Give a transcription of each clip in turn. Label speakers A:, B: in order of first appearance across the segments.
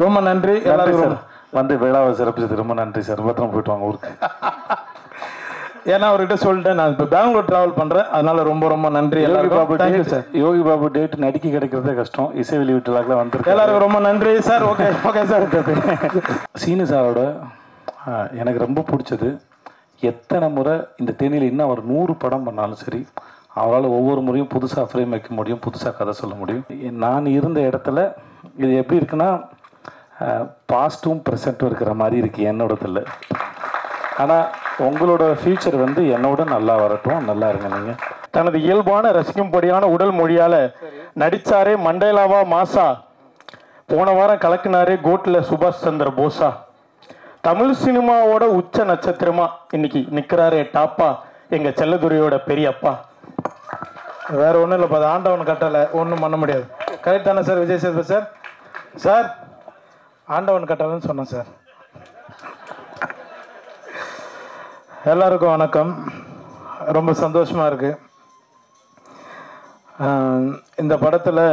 A: ரொம்ப நன்றி எல்லாருக்கும்.
B: வந்து விழாவை சிறப்பிச்சது ரொம்ப நன்றி சார். பத்திரம் போயிட்டு வாங்க ஊருக்கு.
A: ஏன்னா அவர்கிட்ட சொல்லிட்டேன், நான் இப்போ பெங்களூர் ட்ராவல் பண்ணுறேன், அதனால ரொம்ப ரொம்ப நன்றி எல்லாருக்கும். Thank you sir.
B: Yogi Babu date நடிக்க கிடைக்கிறதே கஷ்டம். இசை வெளியீட்டுலாக வந்துருக்கு.
A: எல்லாருக்கும் ரொம்ப நன்றி sir. Okay okay sir.
B: Seenu சாரோட எனக்கு ரொம்ப பிடிச்சது, எத்தனை முறை இந்த தேனியில் இன்னும் அவர் 100 படம் பண்ணாலும் சரி, அவரால் ஒவ்வொரு முறையும் புதுசாக ஃப்ரேம் வைக்க முடியும், புதுசாக கதை சொல்ல முடியும். நான் இருந்த இடத்துல இது எப்படி இருக்குன்னா, பாஸ்ட்டும் ப்ரெசண்ட்டும் இருக்கிற மாதிரி இருக்குது என்னோடதில். ஆனால் உங்களோட ஃபியூச்சர் வந்து என்னோட நல்லா வரட்டும், நல்லா இருங்க. நீங்கள்
A: தனது இயல்பான ரசிக்கும்படியான உடல் மொழியால் நடித்தாரே மண்டேலாவா மாசா, போன வாரம் கலக்குனாரே கோட்டில் சுபாஷ் சந்திர போஸா, தமிழ் சினிமாவோட உச்ச நட்சத்திரமா இன்னைக்கு நிற்கிறாரே டாப்பா எங்கள் செல்லதுரையோட பெரியப்பா. வேற ஒன்றும் இல்லை, அது ஆண்டவன் கட்டலை, ஒன்றும் பண்ண முடியாது. கரெக்ட் தானே sir Vijay Sethupathi sir? Sir ஆண்டவன் கட்டலைன்னு சொன்னேன் சார். எல்லாருக்கும் வணக்கம். ரொம்ப சந்தோஷமாக இருக்குது. இந்த படத்தில்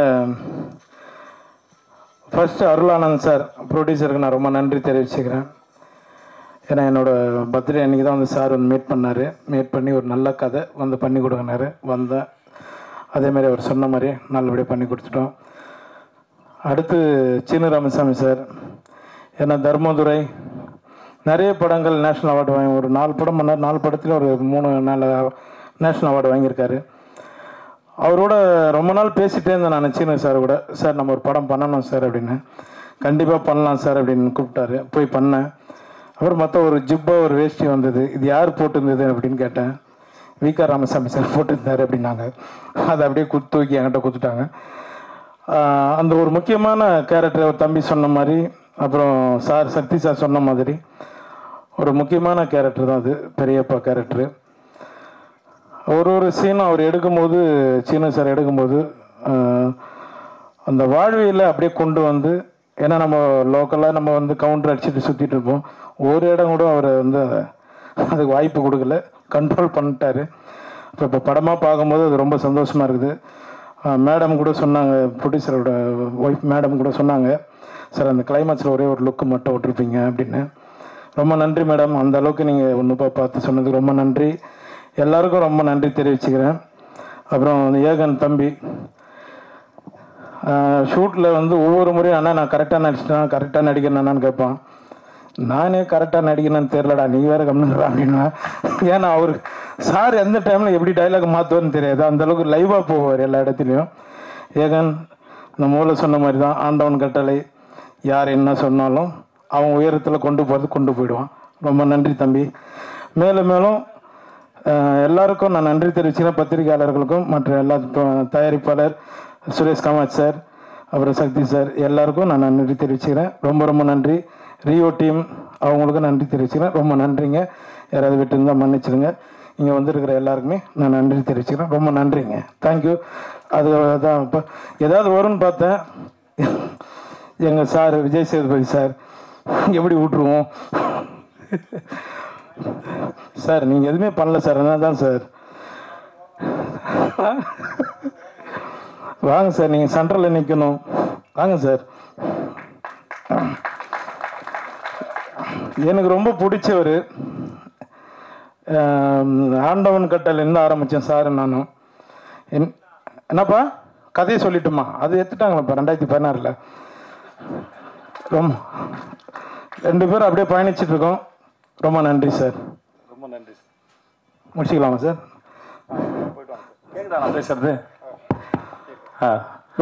A: ஃபஸ்ட்டு அருளானந்த் சார் ப்ரொடியூசருக்கு நான் ரொம்ப நன்றி தெரிவிச்சுக்கிறேன். ஏன்னா என்னோடய பர்த்டே அன்றைக்கி தான் வந்து சார் வந்து மீட் பண்ணி ஒரு நல்ல கதை வந்து பண்ணி கொடுங்கினாரு. வந்தேன், அதேமாதிரி அவர் சொன்ன மாதிரி நல்லபடியாக பண்ணி கொடுத்துட்டோம். அடுத்து சீனு ராமசாமி சார், ஏன்னா தர்மதுரை நிறைய படங்கள் நேஷ்னல் அவார்டு வாங்கி, ஒரு 4 படம் பண்ணார். 4 படத்தில் ஒரு 3-4 நேஷ்னல் அவார்டு வாங்கியிருக்காரு. அவரோட ரொம்ப நாள் பேசிகிட்டே இருந்தேன் நான் சீனு சார் கூட. சார் நம்ம ஒரு படம் பண்ணணும் சார் அப்படின்னு. கண்டிப்பாக பண்ணலாம் சார் அப்படின்னு கூப்பிட்டாரு. போய் பண்ணேன். அப்புறம் மற்ற ஒரு ஜிப்பா ஒரு வேஷ்டி வந்தது, இது யார் போட்டிருந்தது அப்படின்னு கேட்டேன். வி.க. ராமசாமி சார் போட்டிருந்தார் அப்படின்னாங்க. அதை அப்படியே தூக்கி என்கிட்ட கொடுத்துட்டாங்க. அந்த ஒரு முக்கியமான கேரக்டர் ஒரு தம்பி சொன்ன மாதிரி, அப்புறம் சார் சக்தி சார் சொன்ன மாதிரி ஒரு முக்கியமான கேரக்டர் தான் அது, பெரியப்பா கேரக்டரு. ஒரு சீனும் அவர் எடுக்கும்போது, சீனு சார் எடுக்கும்போது அந்த வாழ்வியில் அப்படியே கொண்டு வந்து, ஏன்னா நம்ம லோக்கலாக நம்ம வந்து கவுண்டர் அடிச்சுட்டு சுற்றிட்டு இருப்போம். ஒரு இடம் கூட அவர் வந்து அதுக்கு வாய்ப்பு கொடுக்கல, கண்ட்ரோல் பண்ணிட்டாரு. இப்போ படமாக பார்க்கும்போது அது ரொம்ப சந்தோஷமாக இருக்குது. மேடம் கூட சொன்னாங்க, ப்ரொடியூசரோட ஒய்ஃப் மேடம் கூட சொன்னாங்க, சார் அந்த கிளைமேக்ஸில் ஒரே ஒரு லுக்கு மட்டும் விட்டுருப்பீங்க அப்படின்னு. ரொம்ப நன்றி மேடம், அந்த அளவுக்கு நீங்கள் ஒன்றுப்பா பார்த்து சொன்னதுக்கு ரொம்ப நன்றி. எல்லாருக்கும் ரொம்ப நன்றி தெரிவிச்சுக்கிறேன். அப்புறம் ஏகன் தம்பி ஷூட்டில் வந்து ஒவ்வொரு முறையும் அண்ணா நான் கரெக்டாக நடிச்சிட்டேன், கரெக்டாக நடிக்கிறேன்னான்னு கேட்பான். நானே கரெக்டாக நடிக்கிறேன்னு தெரிலடா, நீ வேறு கம்முறா அப்படின்னா. ஏன்னா அவர் சார் எந்த டைமில் எப்படி டைலாக் மாற்றுவார்னு தெரியாது, அந்தளவுக்கு லைவாக போவார் எல்லா இடத்துலையும். ஏகன் இந்த மூளை சொன்ன மாதிரி தான், ஆண்டவன் கட்டளை, யார் என்ன சொன்னாலும் அவன் உயரத்தில் கொண்டு போயிடுவான். ரொம்ப நன்றி தம்பி. மேலும் மேலும் எல்லாருக்கும் நான் நன்றி தெரிவிச்சுக்கிறேன். பத்திரிகையாளர்களுக்கும் மற்ற எல்லா தயாரிப்பாளர் சுரேஷ் காமாட்சி சார், அப்புறம் சக்தி சார், எல்லாருக்கும் நான் நன்றி தெரிவிச்சுக்கிறேன். ரொம்ப ரொம்ப நன்றி. ரியோ டீம் அவங்களுக்கும் நன்றி தெரிவிச்சுக்கிறேன். ரொம்ப நன்றிங்க. யாராவது விட்டு இருந்தால் மன்னிச்சிடுங்க. இங்கே வந்திருக்கிற எல்லாருக்குமே நான் நன்றி தெரிவிச்சுக்கிறேன். ரொம்ப நன்றிங்க. தேங்க்யூ. அதுதான் இப்போ ஏதாவது வரும்னு பார்த்தேன். எங்கள் சார் விஜய் சேதுபதி சார் எப்படி விட்டுருவோம் சார், நீங்கள் எதுவுமே பண்ணல சார், என்ன தான் சார். வாங்க சார், நீங்கள் சென்ட்ரலில் நிற்கணும், வாங்க சார். எனக்கு ரொம்ப பிடிச்சவர் ஆண்டவன் கட்டளைன்னு ஆரம்பித்தேன் சார். நானும் என்னப்பா கதையை சொல்லிட்டுமா, அது எடுத்துட்டாங்களப்பா 2016. ரொம்ப 2 பேரும் அப்படியே பயணிச்சுட்டு இருக்கோம். ரொம்ப நன்றி சார்.
B: ரொம்ப நன்றி சார்.
A: முடிச்சுக்கலாமா சார்?
B: கேட்குதா நான் பேசுறது?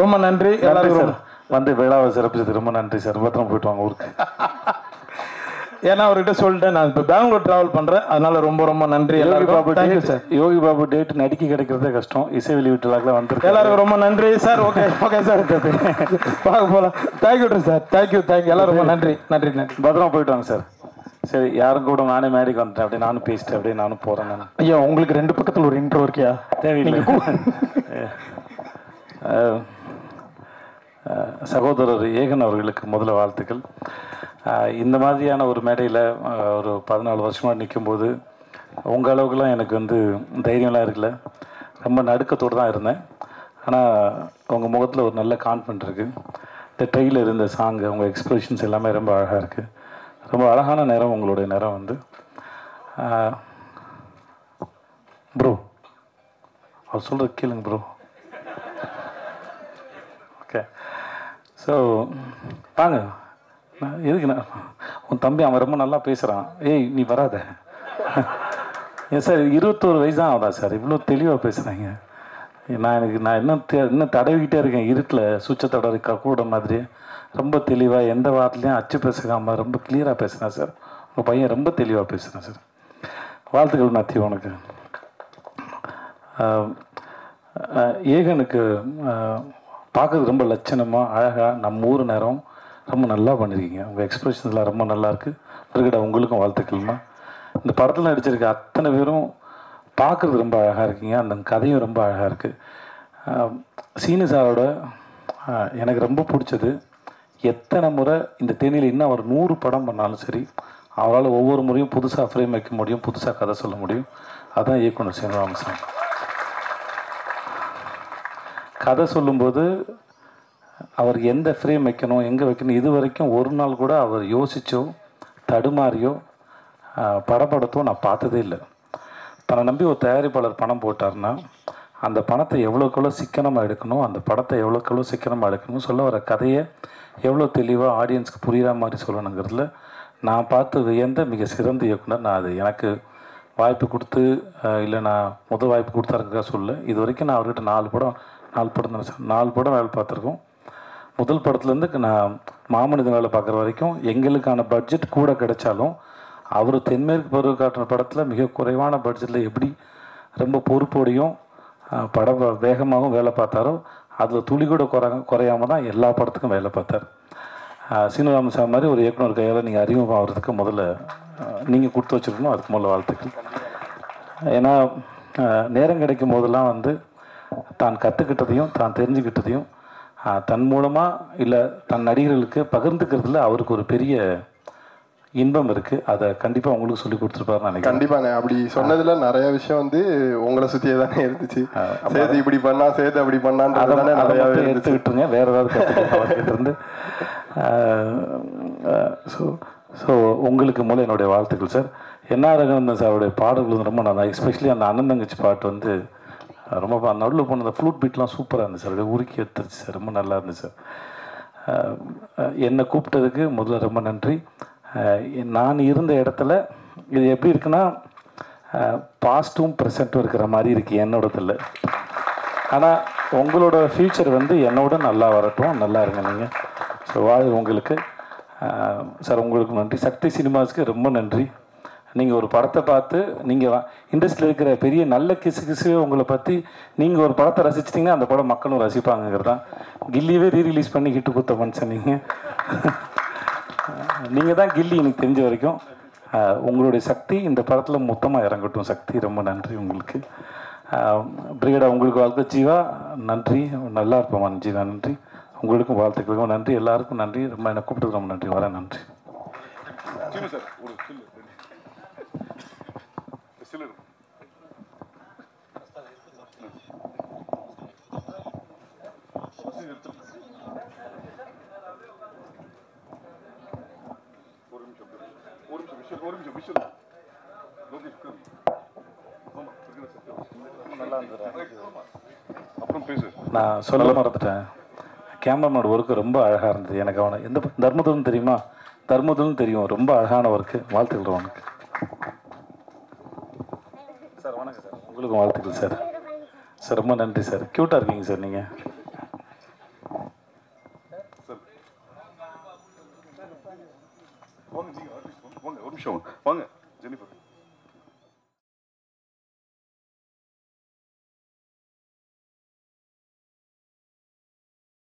A: ரொம்ப நன்றி எல்லாருக்கும்.
B: வந்து விழாவை சிறப்பிச்சது ரொம்ப நன்றி சார். பத்திரம் போயிட்டு வாங்க ஊருக்கு.
A: ஏன்னா அவர்கிட்ட சொல்லிட்டேன், நான் இப்போ பெங்களூர் ட்ராவல் பண்ணுறேன், அதனால ரொம்ப ரொம்ப நன்றி எல்லாருக்கும். Thank you sir.
B: Yogi Babu date நடிக்க கிடைக்கிறதே கஷ்டம். இசை வெளியீட்டுலாக வந்துருக்கு.
A: எல்லாருக்கும் ரொம்ப நன்றி சார். Okay okay sir. பார்க்க போகலாம். Thank you sir. தேங்க்யூ. எல்லாரும் ரொம்ப நன்றி. நன்றி நன்றி.
B: பத்திரமா போயிட்டு வாங்க சார். சரி, யாரும் கூட நானே மேடைக்கு வந்துட்டேன், அப்படியே நானும் பேசிட்டேன், அப்படியே நானும் போகிறேன். நான்
A: ஐயா உங்களுக்கு 2 பக்கத்தில் ஒரு இன்ட்ரோ இருக்கியா?
B: தேவையில்லை. சகோதரர் ஏகன் அவர்களுக்கு முதல்ல வாழ்த்துக்கள். இந்த மாதிரியான ஒரு மேடையில் ஒரு 14 வருஷமாக நிற்கும்போது உங்கள் அளவுக்குலாம் எனக்கு வந்து தைரியம்லாம் இருக்குல்ல, ரொம்ப நடுக்கத்தோடு தான் இருந்தேன். ஆனால் உங்கள் முகத்தில் ஒரு நல்ல கான்ஃபிடென்ட் இருக்குது. இந்த ட்ரெயிலர் இந்த சாங்கு உங்கள் எக்ஸ்பிரஷன்ஸ் எல்லாமே ரொம்ப அழகாக இருக்குது. ரொம்ப அழகான நேரம் உங்களுடைய நேரம் வந்து. ப்ரோ அவர் சொல்கிறது கேளுங்க ப்ரோ. ஓகே, ஸோ வாங்க. எதுக்கு நான் உன் தம்பி அவன் ரொம்ப நல்லா பேசுகிறான். ஏய் நீ வராத. ஏன் சார் 21 வயசு தான் ஆகுதா சார்? இவ்வளோ தெளிவாக பேசுகிறாங்க. நான் இன்னும் தடவிக்கிட்டே இருக்கேன் இருட்டில் சுவிட்சை தடவை கூட மாதிரி. ரொம்ப தெளிவாக எந்த வார்த்தையும் அச்சு பேசுகாமல் ரொம்ப கிளியராக பேசுகிறேன் சார். உங்கள் பையன் ரொம்ப தெளிவாக பேசுகிறேன் சார். வாழ்த்துக்கள் நத்தி உனக்கு. ஏகனுக்கு பார்க்குறது ரொம்ப லட்சணமாக அழகாக நம்ம ஊர் நேரம் ரொம்ப நல்லா பண்ணியிருக்கீங்க. உங்கள் எக்ஸ்பிரஷன்ஸ்லாம் ரொம்ப நல்லாயிருக்கு. பிறகுடா உங்களுக்கும் வாழ்த்துக்கள்மா. இந்த படத்தில் நடிச்சிருக்க அத்தனை பேரும் பார்க்குறது ரொம்ப அழகாக இருக்கீங்க. அந்த கதையும் ரொம்ப அழகாக இருக்குது. சீனு சாரோட எனக்கு ரொம்ப பிடிச்சது, எத்தனை முறை இந்த தேனியில் இன்னும் அவர் 100 படம் பண்ணாலும் சரி, அவரால் ஒவ்வொரு முறையும் புதுசாக ஃப்ரேம் வைக்க முடியும், புதுசாக கதை சொல்ல முடியும். அதுதான் இயக்குனர் சீனிவாசன். கதை சொல்லும்போது அவர் எந்த ஃப்ரேம் வைக்கணும், எங்கே வைக்கணும், இது வரைக்கும் ஒரு நாள் கூட அவர் யோசிச்சோ தடுமாறியோ படப்படத்தோ நான் பார்த்ததே இல்லை. தன்னை நம்பி ஒரு தயாரிப்பாளர் பணம் போட்டார்னா அந்த பணத்தை எவ்வளோக்கெவ்வளோ சிக்கனமாக எடுக்கணும், அந்த படத்தை எவ்வளோக்கெவ்வளோ சிக்கனமாக எடுக்கணும், சொல்ல வர கதையை எவ்வளோ தெளிவாக ஆடியன்ஸ்க்கு புரிகிற மாதிரி சொல்லணுங்கிறதுல நான் பார்த்து வியந்த மிக சிறந்த இயக்குனர். நான் அது எனக்கு வாய்ப்பு கொடுத்து இல்லை நான் முதல் வாய்ப்பு கொடுத்தாருக்கா சொல்ல. இது வரைக்கும் நான் அவர்கிட்ட 4 படம் வேலை பார்த்துருக்கோம். முதல் படத்துலேருந்து நான் மாமனிதன் வேலை பார்க்குற வரைக்கும் எங்களுக்கான பட்ஜெட் கூட கிடைச்சாலும் அவர் தென்மேற்கு பருவ காட்டுற படத்தில் மிக குறைவான பட்ஜெட்டில் எப்படி ரொம்ப பொறுப்போடையும் படம் வேகமாகவும் வேலை பார்த்தாரோ அதில் துளி கூட குறையாமல் தான் எல்லா படத்துக்கும் வேலை பார்த்தார். சீனிவாசன் சார் மாதிரி ஒரு இயக்குனர் கையால் நீங்கள் அறிமுகமாகிறதுக்கு முதல்ல நீங்கள் கொடுத்து வச்சுருக்கணும். அதுக்கு முதல்ல வாழ்த்துக்கள். ஏன்னா நேரம் கிடைக்கும் போதெல்லாம் வந்து தான் கற்றுக்கிட்டதையும் தான் தெரிஞ்சுக்கிட்டதையும் தன் மூலமாக இல்லை தன் நடிகர்களுக்கு பகிர்ந்துக்கிறதுல அவருக்கு ஒரு பெரிய இன்பம் இருக்குது. அதை கண்டிப்பாக உங்களுக்கு சொல்லி கொடுத்துருப்பாருன்னு நினைக்கிறேன்.
C: கண்டிப்பாண்ணே. அப்படி சொன்னதில் நிறைய விஷயம் வந்து உங்களை சுற்றியே தானே இருந்துச்சு. சேர்த்து இப்படி பண்ணா, சேர்த்து அப்படி பண்ணான்னு நிறையா
B: எடுத்துக்கிட்டுருங்க. வேறு ஏதாவது கற்றுக்கிட்டு ஸோ உங்களுக்கு மூலம் என்னுடைய வாழ்த்துக்கள் சார். என்ஆர் ரங்கநாதன் சாருடைய பாடல்கள் ரொம்ப நல்லா, எஸ்பெஷலி அந்த அண்ணன் தங்கச்சி பாட்டு வந்து ரொம்ப நடுவில் போன அந்த ஃப்ளூட் பீட்லாம் சூப்பராக இருந்துச்சு சார். உருக்கி எடுத்துருச்சு சார். ரொம்ப நல்லா இருந்துச்சு சார். என்னை கூப்பிட்டதுக்கு முதல்ல ரொம்ப நன்றி. நான் இருந்த இடத்துல இது எப்படி இருக்குன்னா பாஸ்ட்டும் ப்ரெசண்ட்டும் இருக்கிற மாதிரி இருக்குது என்னோடதில். ஆனால் உங்களோட ஃப்யூச்சர் வந்து என்னோட நல்லா வரட்டும், நல்லா இருங்க நீங்கள். ஸோ வாழ் உங்களுக்கு சார். உங்களுக்கு நன்றி. சக்தி சினிமாஸ்க்கு ரொம்ப நன்றி. நீங்கள் ஒரு படத்தை பார்த்து நீங்கள் இண்டஸ்ட்ரியில் இருக்கிற பெரிய நல்ல கிசு உங்களை பற்றி நீங்கள் ஒரு படத்தை ரசிச்சிட்டிங்கன்னா அந்த படம் மக்களும் ரசிப்பாங்கிறது தான். கில்லியவே ரீரிலீஸ் பண்ணி ஹிட்டு கொடுத்த மனுஷன் நீங்கள் தான் கில்லி எனக்கு தெரிஞ்ச வரைக்கும். உங்களுடைய சக்தி இந்த படத்தில் மொத்தமாக இறங்கட்டும். சக்தி ரொம்ப நன்றி உங்களுக்கு. பிரிகேடா உங்களுக்கு வாழ்க்கை. ஜீவா நன்றி, நல்லா இருப்போம் ஜீவா. நன்றி. உங்களுக்கும் வாழ்த்துக்களுக்கும் நன்றி. எல்லாருக்கும் நன்றி. ரொம்ப என்னை கூப்பிட்டு ரொம்ப நன்றி. வரேன். நன்றி. நான் சொல்ல மறந்துட்டேன். கேமராமேன் ஒர்க்கு ரொம்ப அழகாக இருந்தது. எனக்கு அவனை எந்த தர்மதுரன் தெரியுமா? தர்மதுரன் தெரியும். ரொம்ப அழகான ஒர்க்கு. வாழ்த்துக்கள் உனக்கு சார். வணக்கம் சார். உங்களுக்கும் வாழ்த்துக்கள் சார். சார் ரொம்ப நன்றி சார். க்யூட்டாக இருக்கீங்க சார் நீங்கள்.
D: ஒரு நிமிஷம் வாங்க ஜெனிஃபர்.